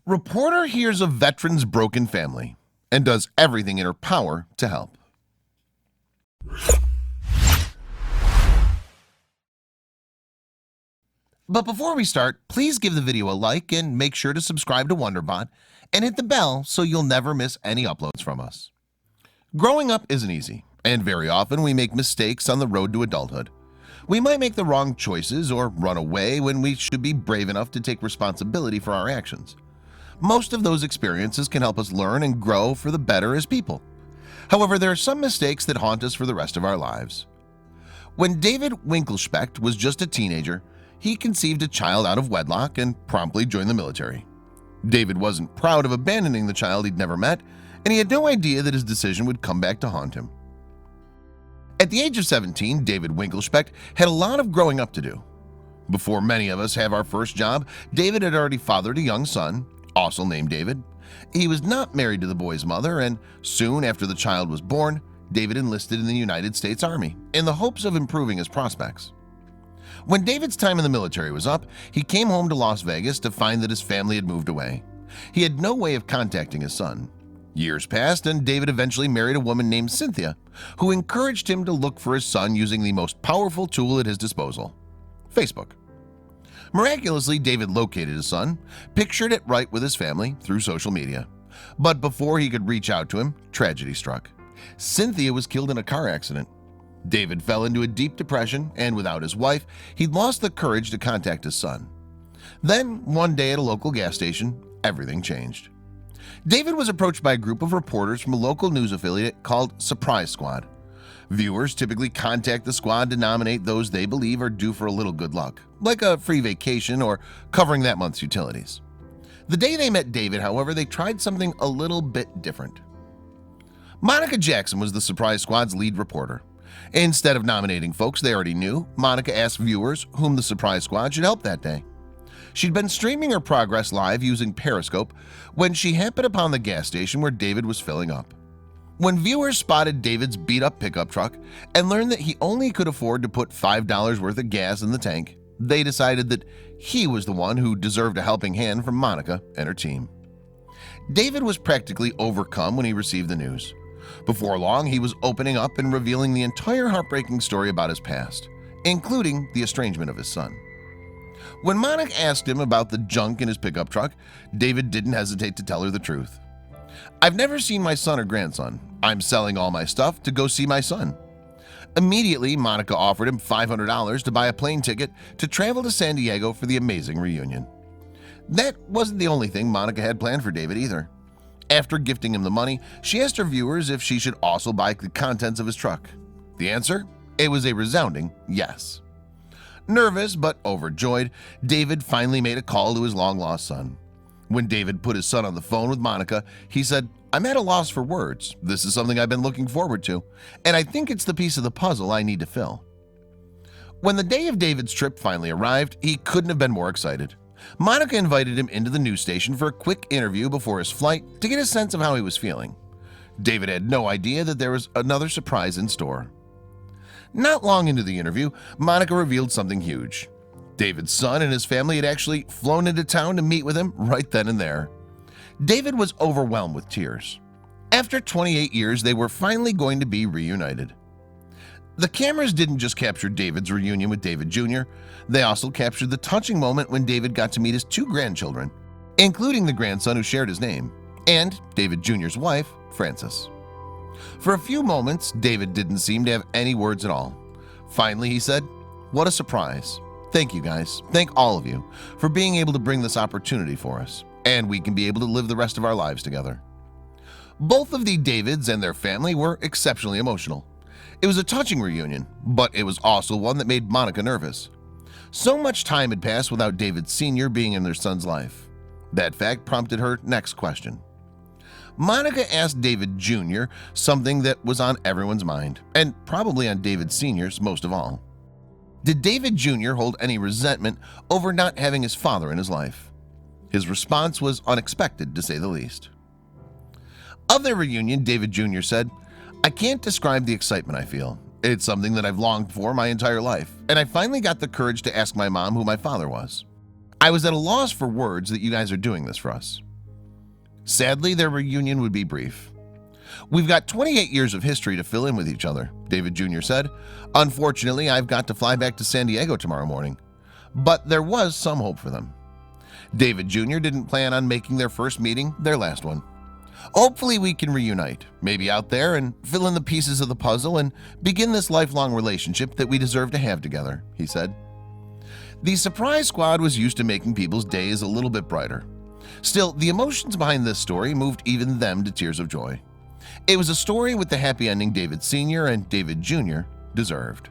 Reporter hears of veteran's broken family and does everything in her power to help. But before we start, please give the video a like and make sure to subscribe to Wonderbot and hit the bell so you'll never miss any uploads from us. Growing up isn't easy, and very often we make mistakes on the road to adulthood. We might make the wrong choices or run away when we should be brave enough to take responsibility for our actions. Most of those experiences can help us learn and grow for the better as people. However, there are some mistakes that haunt us for the rest of our lives. When David Winkelspecht was just a teenager, he conceived a child out of wedlock and promptly joined the military. David wasn't proud of abandoning the child he'd never met, and he had no idea that his decision would come back to haunt him. At the age of 17, David Winkelspecht had a lot of growing up to do. Before many of us have our first job, David had already fathered a young son, also named David. He was not married to the boy's mother, and soon after the child was born, David enlisted in the United States Army in the hopes of improving his prospects. When David's time in the military was up, he came home to Las Vegas to find that his family had moved away. He had no way of contacting his son. Years passed, and David eventually married a woman named Cynthia, who encouraged him to look for his son using the most powerful tool at his disposal: Facebook. Miraculously, David located his son, pictured it right with his family through social media. But before he could reach out to him, tragedy struck. Cynthia was killed in a car accident. David fell into a deep depression, and without his wife, he'd lost the courage to contact his son. Then, one day at a local gas station, everything changed. David was approached by a group of reporters from a local news affiliate called Surprise Squad. Viewers typically contact the squad to nominate those they believe are due for a little good luck, like a free vacation or covering that month's utilities. The day they met David, however, they tried something a little bit different. Monica Jackson was the Surprise Squad's lead reporter. Instead of nominating folks they already knew, Monica asked viewers whom the Surprise Squad should help that day. She'd been streaming her progress live using Periscope when she happened upon the gas station where David was filling up. When viewers spotted David's beat-up pickup truck and learned that he only could afford to put $5 worth of gas in the tank, they decided that he was the one who deserved a helping hand from Monica and her team. David was practically overcome when he received the news. Before long, he was opening up and revealing the entire heartbreaking story about his past, including the estrangement of his son. When Monica asked him about the junk in his pickup truck, David didn't hesitate to tell her the truth. "I've never seen my son or grandson. I'm selling all my stuff to go see my son." Immediately, Monica offered him $500 to buy a plane ticket to travel to San Diego for the amazing reunion. That wasn't the only thing Monica had planned for David either. After gifting him the money, she asked her viewers if she should also buy the contents of his truck. The answer? It was a resounding yes. Nervous but overjoyed, David finally made a call to his long-lost son. When David put his son on the phone with Monica, he said, "I'm at a loss for words. This is something I've been looking forward to, and I think it's the piece of the puzzle I need to fill." When the day of David's trip finally arrived, he couldn't have been more excited. Monica invited him into the news station for a quick interview before his flight to get a sense of how he was feeling. David had no idea that there was another surprise in store. Not long into the interview, Monica revealed something huge. David's son and his family had actually flown into town to meet with him right then and there. David was overwhelmed with tears. After 28 years, they were finally going to be reunited. The cameras didn't just capture David's reunion with David Jr., they also captured the touching moment when David got to meet his two grandchildren, including the grandson who shared his name, and David Jr.'s wife, Frances. For a few moments, David didn't seem to have any words at all. Finally, he said, "What a surprise. Thank you guys, thank all of you, for being able to bring this opportunity for us, and we can be able to live the rest of our lives together." Both of the Davids and their family were exceptionally emotional. It was a touching reunion, but it was also one that made Monica nervous. So much time had passed without David Sr. being in their son's life. That fact prompted her next question. Monica asked David Jr. something that was on everyone's mind, and probably on David Sr.'s most of all. Did David Jr. hold any resentment over not having his father in his life? His response was unexpected, to say the least. Of their reunion, David Jr. said, "I can't describe the excitement I feel. It's something that I've longed for my entire life, and I finally got the courage to ask my mom who my father was. I was at a loss for words that you guys are doing this for us. Sadly, their reunion would be brief. "We've got 28 years of history to fill in with each other," David Jr. said. "Unfortunately, I've got to fly back to San Diego tomorrow morning." But there was some hope for them. David Jr. didn't plan on making their first meeting their last one. "Hopefully we can reunite, maybe out there, and fill in the pieces of the puzzle and begin this lifelong relationship that we deserve to have together," he said. The surprise squad was used to making people's days a little bit brighter. Still, the emotions behind this story moved even them to tears of joy. It was a story with the happy ending David Sr. and David Jr. deserved.